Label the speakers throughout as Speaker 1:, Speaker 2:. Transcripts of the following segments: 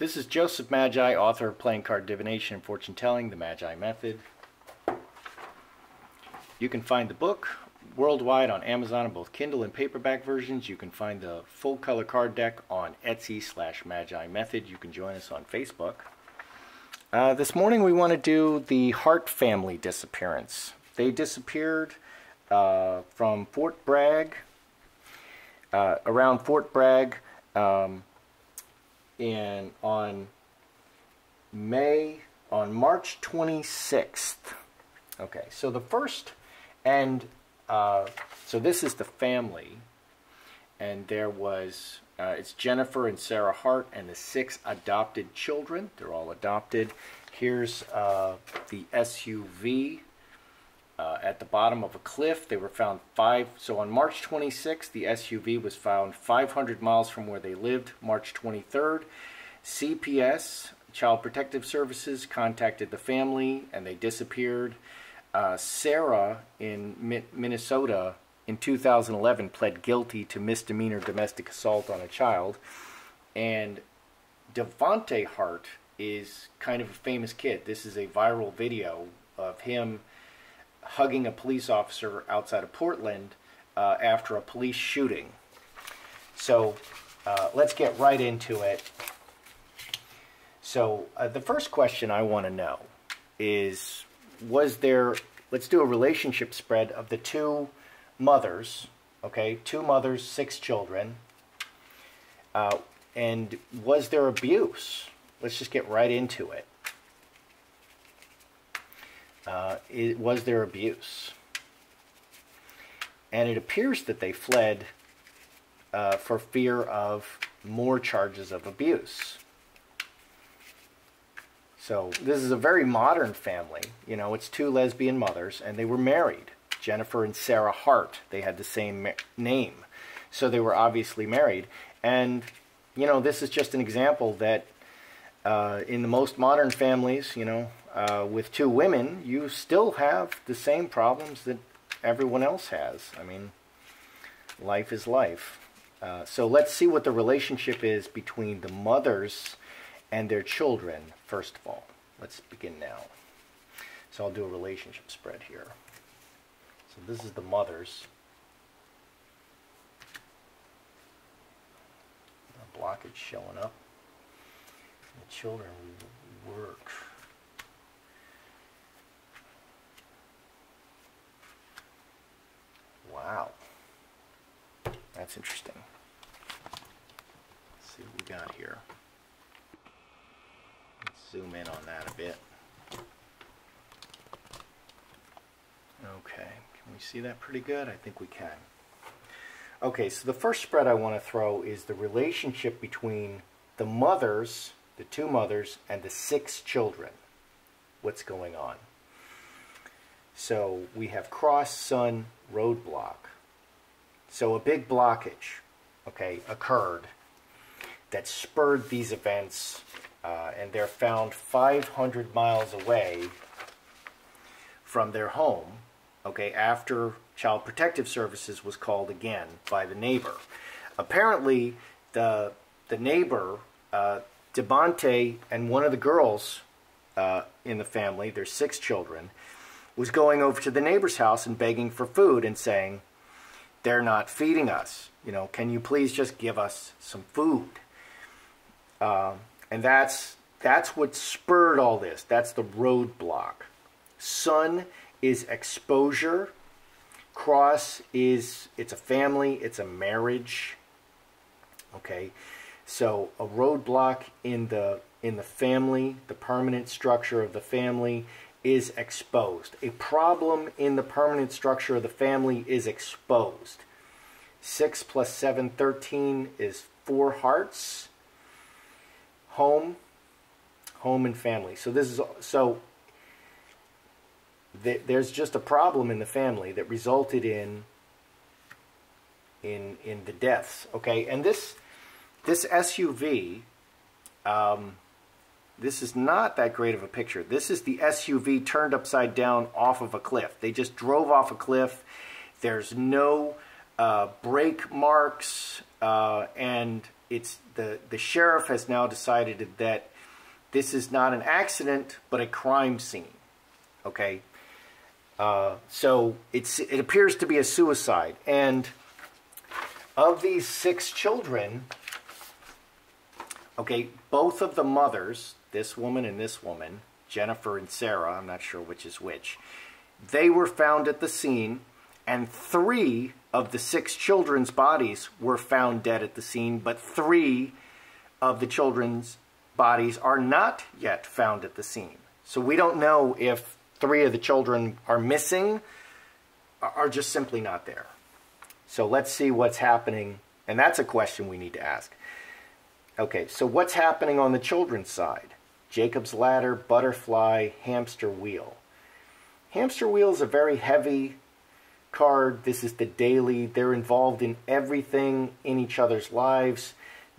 Speaker 1: This is Joseph Magi, author of Playing Card Divination and Fortune Telling, the Magi Method. You can find the book worldwide on Amazon in both Kindle and paperback versions. You can find the full color card deck on Etsy/Magi Method. You can join us on Facebook. This morning we want to do the Hart family disappearance. They disappeared from Fort Bragg, around Fort Bragg, on March 26th. Okay, so the first, and so this is the family, and there was, it's Jennifer and Sarah Hart and the 6 adopted children. They're all adopted. Here's the SUV at the bottom of a cliff. They were found so on March 26th, the SUV was found 500 miles from where they lived. March 23rd, CPS, Child Protective Services, contacted the family and they disappeared. Sarah in Minnesota in 2011 pled guilty to misdemeanor domestic assault on a child. And Devonte Hart is kind of a famous kid. This is a viral video of him hugging a police officer outside of Portland after a police shooting. So let's get right into it. So the first question I want to know is, let's do a relationship spread of the 2 mothers, okay, 2 mothers, 6 children, and was there abuse? Let's just get right into it. Was there abuse? And it appears that they fled for fear of more charges of abuse. So this is a very modern family. You know, it's 2 lesbian mothers, and they were married. Jennifer and Sarah Hart. They had the same name. So they were obviously married. And, you know, this is just an example that in the most modern families, you know, with 2 women, you still have the same problems that everyone else has. I mean, life is life. So let's see what the relationship is between the mothers and their children, first of all. Let's begin now. So I'll do a relationship spread here. So this is the mothers. The blockage showing up. The children work. Wow. That's interesting. Let's see what we got here. Let's zoom in on that a bit. Okay, can we see that pretty good? I think we can. Okay, so the first spread I want to throw is the relationship between the mothers, the 2 mothers, and the 6 children. What's going on? So we have cross-sun roadblock. So a big blockage, okay, occurred that spurred these events, and they're found 500 miles away from their home, okay, after Child Protective Services was called again by the neighbor. Apparently, the neighbor, Devonte, and one of the girls in the family, there's 6 children, was going over to the neighbor's house and begging for food and saying, they're not feeding us. You know, can you please just give us some food? And that's what spurred all this. That's the roadblock. Sun is exposure. Cross is, it's a family, it's a marriage. Okay, so a roadblock in the family, the permanent structure of the family, is exposed. A problem in the permanent structure of the family is exposed. 6 + 7, 13 is 4 hearts. Home and family. So this is there's just a problem in the family that resulted in the deaths. Okay, and this SUV. This is not that great of a picture. This is the SUV turned upside down off of a cliff. They just drove off a cliff. There's no brake marks, and the sheriff has now decided that this is not an accident, but a crime scene. Okay, so it appears to be a suicide. And of these 6 children, okay, both of the mothers, this woman and this woman, Jennifer and Sarah, I'm not sure which is which, they were found at the scene, and 3 of the 6 children's bodies were found dead at the scene, but 3 of the children's bodies are not yet found at the scene. So we don't know if 3 of the children are missing or are just simply not there. So let's see what's happening, and that's a question we need to ask. Okay, so what's happening on the children's side? Jacob's ladder, butterfly, hamster wheel. Hamster wheel is a very heavy card. This is the daily. They're involved in everything in each other's lives.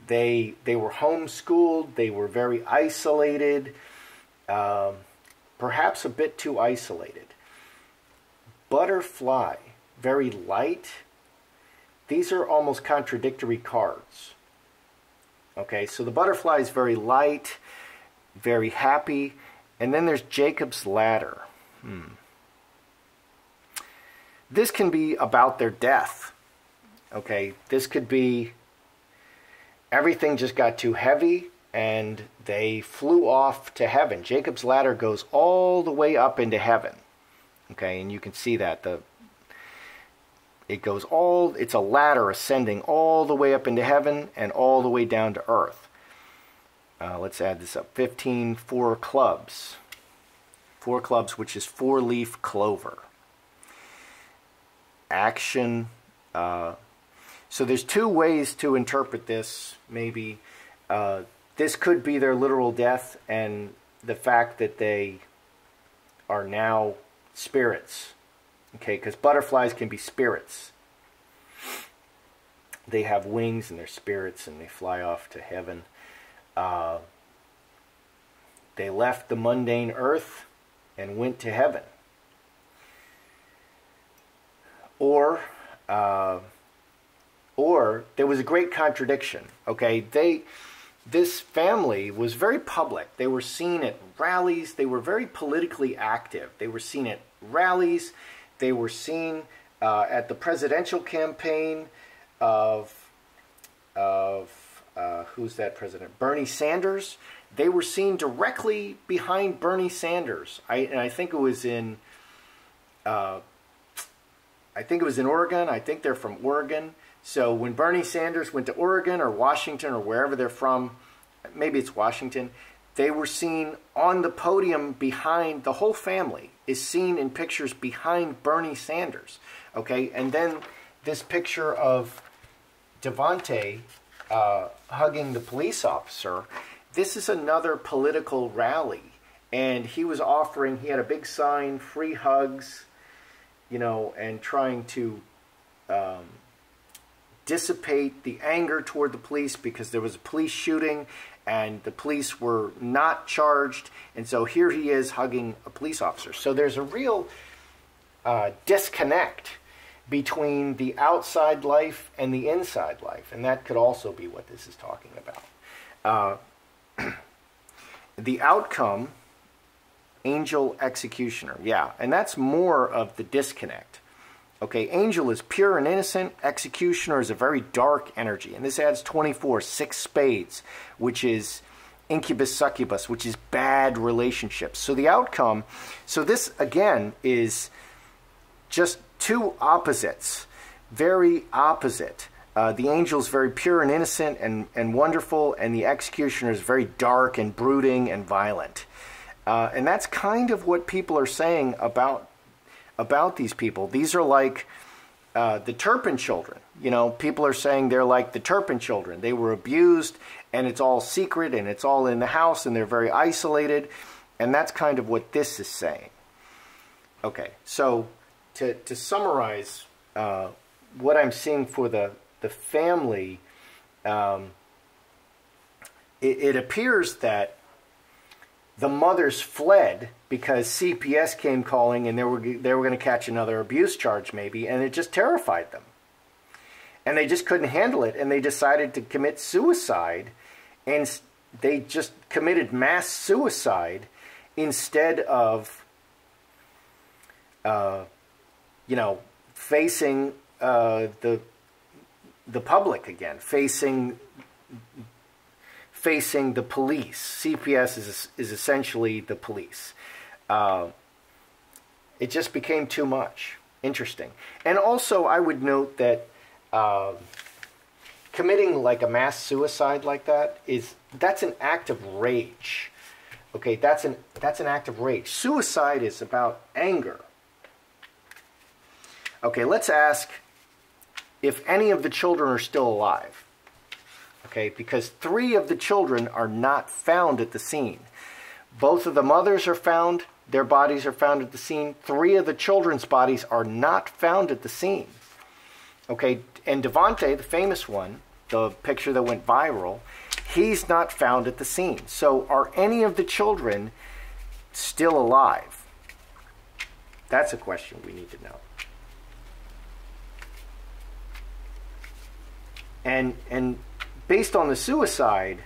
Speaker 1: They were homeschooled. They were very isolated, perhaps a bit too isolated. Butterfly, very light. These are almost contradictory cards. Okay, so the butterfly is very light, very happy. And then there's Jacob's ladder. This can be about their death. Okay, this could be everything just got too heavy and they flew off to heaven. Jacob's ladder goes all the way up into heaven. Okay, and you can see that it's a ladder ascending all the way up into heaven and all the way down to earth. Let's add this up. 15, 4 clubs. 4 clubs, which is 4-leaf clover. Action. So there's 2 ways to interpret this, maybe. This could be their literal death and the fact that they are now spirits. Okay, because butterflies can be spirits. They have wings and they're spirits and they fly off to heaven. They left the mundane earth and went to heaven. Or there was a great contradiction. Okay, this family was very public. They were seen at rallies. They were very politically active. They were seen at rallies. They were seen at the presidential campaign of who's that president? Bernie Sanders. They were seen directly behind Bernie Sanders. I think it was in Oregon. I think they're from Oregon. So when Bernie Sanders went to Oregon or Washington or wherever they're from, maybe it's Washington, they were seen on the podium behind, the whole family is seen in pictures behind Bernie Sanders. Okay, and then this picture of Devante hugging the police officer. This is another political rally. And he was offering, he had a big sign, free hugs, you know, and trying to dissipate the anger toward the police because there was a police shooting and the police were not charged. And so here he is hugging a police officer. So there's a real disconnect between the outside life and the inside life. And that could also be what this is talking about. The outcome, angel executioner. Yeah, and that's more of the disconnect. Okay, angel is pure and innocent. Executioner is a very dark energy. And this adds 24, 6 spades, which is incubus, succubus, which is bad relationships. So the outcome, so this again is just 2 opposites, very opposite. The angel is very pure and innocent and wonderful, and the executioner is very dark and brooding and violent. And that's kind of what people are saying about these people. These are like the Turpin children. You know, people are saying they're like the Turpin children. They were abused, and it's all secret, and it's all in the house, and they're very isolated. And that's kind of what this is saying. Okay, so to summarize what I'm seeing for the family, it appears that the mothers fled because CPS came calling and they were going to catch another abuse charge maybe, and it just terrified them. And they just couldn't handle it, and they decided to commit suicide, and they just committed mass suicide instead of, you know, facing the public again, facing the police. CPS is essentially the police. It just became too much. Interesting. And also, I would note that committing like a mass suicide like that's an act of rage. Okay, that's an act of rage. Suicide is about anger. Okay, let's ask if any of the children are still alive. Okay, because 3 of the children are not found at the scene. Both of the mothers are found. Their bodies are found at the scene. 3 of the children's bodies are not found at the scene. Okay, and Devante, the famous one, the picture that went viral, he's not found at the scene. So are any of the children still alive? That's a question we need to know. And based on the suicide,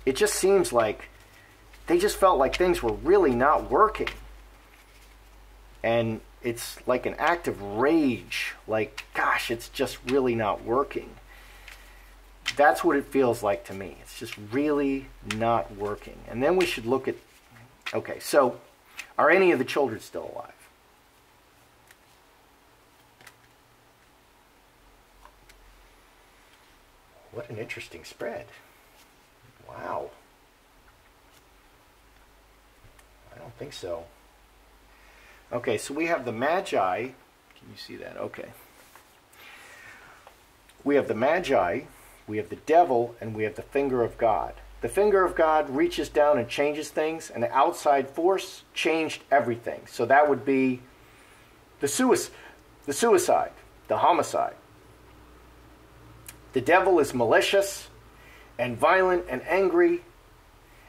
Speaker 1: it just seems like they just felt like things were really not working. And it's like an act of rage, like, gosh, it's just really not working. That's what it feels like to me. It's just really not working. And then we should look at, okay, so are any of the children still alive? What an interesting spread. Wow. I don't think so. Okay, so we have the Magi. Can you see that? Okay. We have the Magi, we have the devil, and we have the finger of God. The finger of God reaches down and changes things, and the outside force changed everything. So that would be the suicide, the homicide. The devil is malicious and violent and angry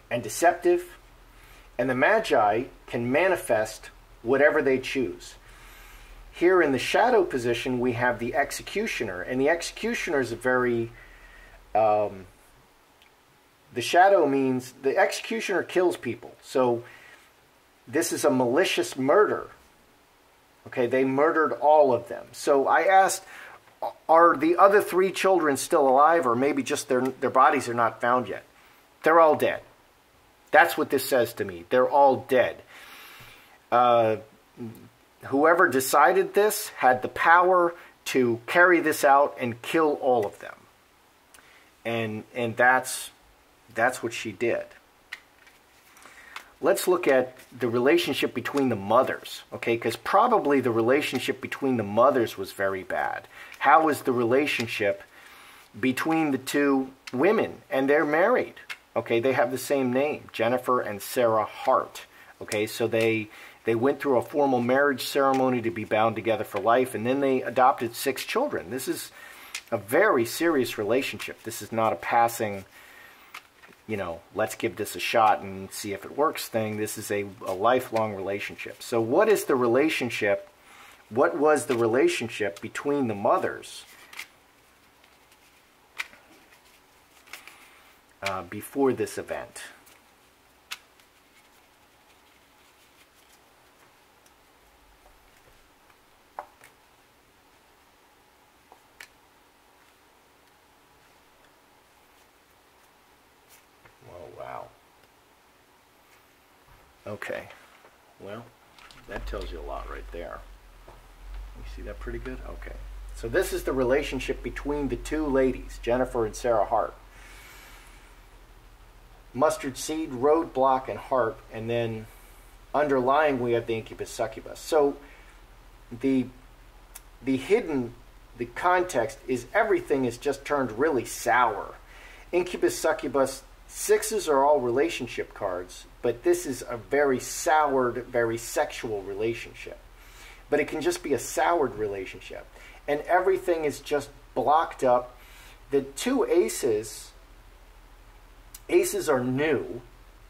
Speaker 1: and deceptive, and the Magi can manifest whatever they choose. Here in the shadow position, we have the executioner, and the executioner is a very, the shadow means the executioner kills people. So this is a malicious murder. Okay, they murdered all of them. So I asked, are the other 3 children still alive, or maybe just their bodies are not found yet? They're all dead. That's what this says to me. They're all dead. Whoever decided this had the power to carry this out and kill all of them. And that's what she did. Let's look at the relationship between the mothers, okay? Because probably the relationship between the mothers was very bad. How is the relationship between the 2 women? And they're married, okay? They have the same name, Jennifer and Sarah Hart, okay? So they went through a formal marriage ceremony to be bound together for life, and then they adopted 6 children. This is a very serious relationship. This is not a passing, you know, let's give this a shot and see if it works thing. This is a lifelong relationship. So what is the relationship? What was the relationship between the mothers before this event? Okay, well, that tells you a lot right there. You see that pretty good? Okay. So this is the relationship between the 2 ladies, Jennifer and Sarah Hart. Mustard seed, roadblock, and heart, and then underlying we have the incubus succubus. So the context is everything is just turned really sour. Incubus succubus, 6s are all relationship cards, but this is a very soured, very sexual relationship. But it can just be a soured relationship. And everything is just blocked up. The 2 aces are new,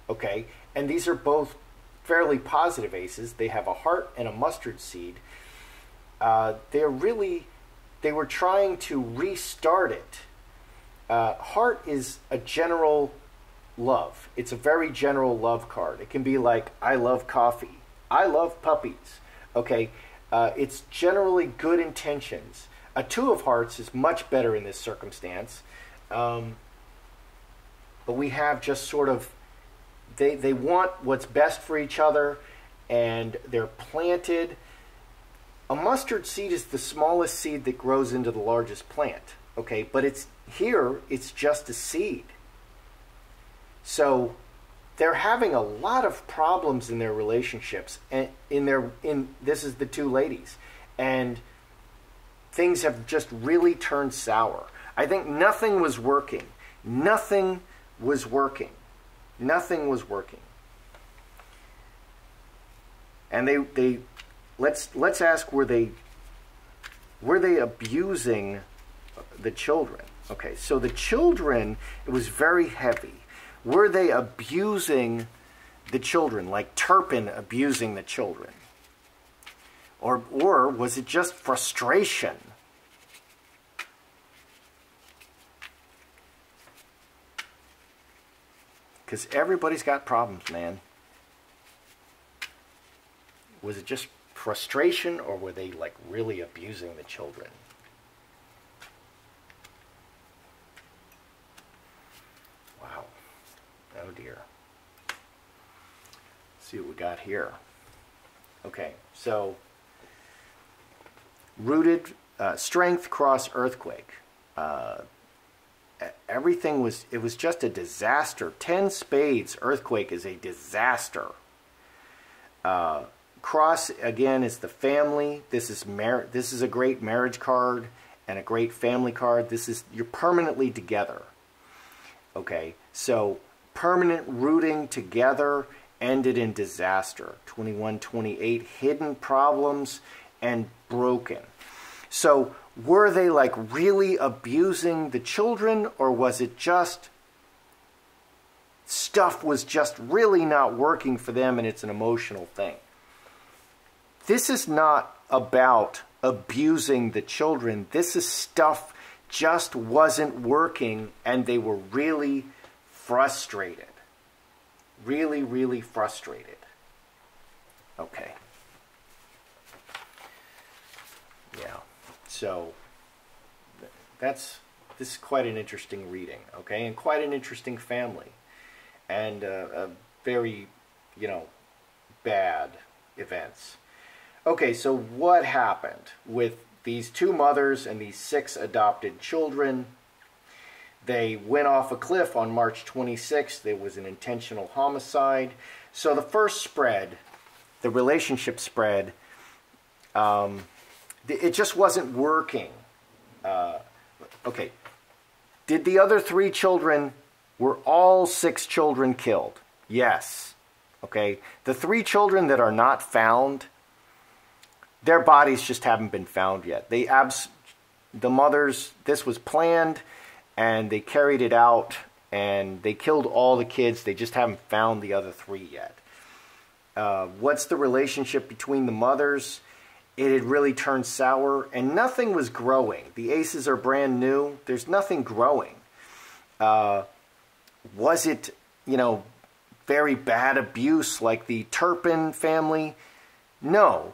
Speaker 1: okay? And these are both fairly positive aces. They have a heart and a mustard seed. They're really they were trying to restart it. Heart is a general love. It's a very general love card. It can be like, I love coffee. I love puppies. Okay, it's generally good intentions. A Two of Hearts is much better in this circumstance. But we have just sort of, they want what's best for each other, and they're planted. A mustard seed is the smallest seed that grows into the largest plant. Okay, but it's just a seed. So they're having a lot of problems in their relationships, and this is the two ladies, and things have just really turned sour. I think nothing was working. Nothing was working. Nothing was working. And let's ask, were they abusing the children? Okay, so the children, it was very heavy. Were they abusing the children, like Turpin abusing the children? Or was it just frustration? Because everybody's got problems, man. Was it just frustration, or were they like really abusing the children? Wow. Oh dear. Let's see what we got here. Okay, so rooted strength cross earthquake. Everything was, it was just a disaster. 10 spades, earthquake is a disaster. Cross, again, is the family. This is a great marriage card and a great family card. This is, you're permanently together. Okay, so permanent rooting together ended in disaster. 21, 28, hidden problems and broken. So were they like really abusing the children, or was it just stuff was just really not working for them and it's an emotional thing? This is not about abusing the children. This is stuff just wasn't working, and they were really frustrated. Really, really frustrated. Okay. Yeah. So this is quite an interesting reading, okay, and quite an interesting family, and very, bad events. Okay, so what happened with these two mothers and these 6 adopted children? They went off a cliff on March 26th. There was an intentional homicide. So the first spread, the relationship spread, it just wasn't working. Okay, did the other 3 children, were all 6 children killed? Yes. Okay, the 3 children that are not found, their bodies just haven't been found yet. The mothers, this was planned, and they carried it out, and they killed all the kids. They just haven't found the other 3 yet. What's the relationship between the mothers? It had really turned sour, and nothing was growing. The aces are brand new. There's nothing growing. Was it, very bad abuse like the Turpin family? No,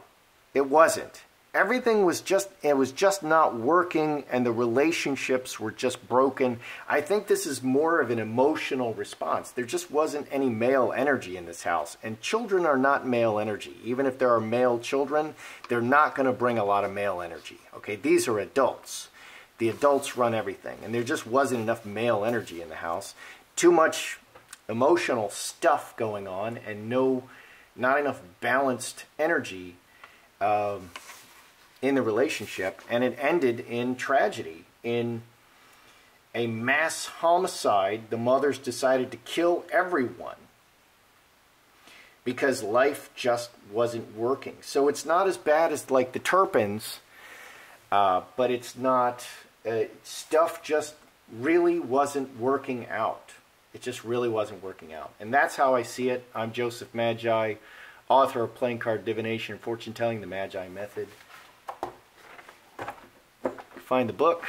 Speaker 1: it wasn't. Everything was just not working, and the relationships were just broken. I think this is more of an emotional response. There just wasn't any male energy in this house, and children are not male energy. Even if there are male children, they're not going to bring a lot of male energy. Okay, these are adults. The adults run everything, and there just wasn't enough male energy in the house. Too much emotional stuff going on, and not enough balanced energy in the relationship, and it ended in tragedy, in a mass homicide. The mothers decided to kill everyone because life just wasn't working. So it's not as bad as like the Turpins, but it's not, stuff just really wasn't working out. It just really wasn't working out. And that's how I see it. I'm Joseph Magi, author of Playing Card Divination and Fortune Telling, the Magi Method. find the book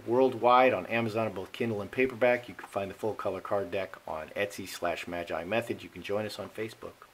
Speaker 1: worldwide on Amazon in both Kindle and paperback. You can find the full color card deck on Etsy/Magi Method. You can join us on Facebook.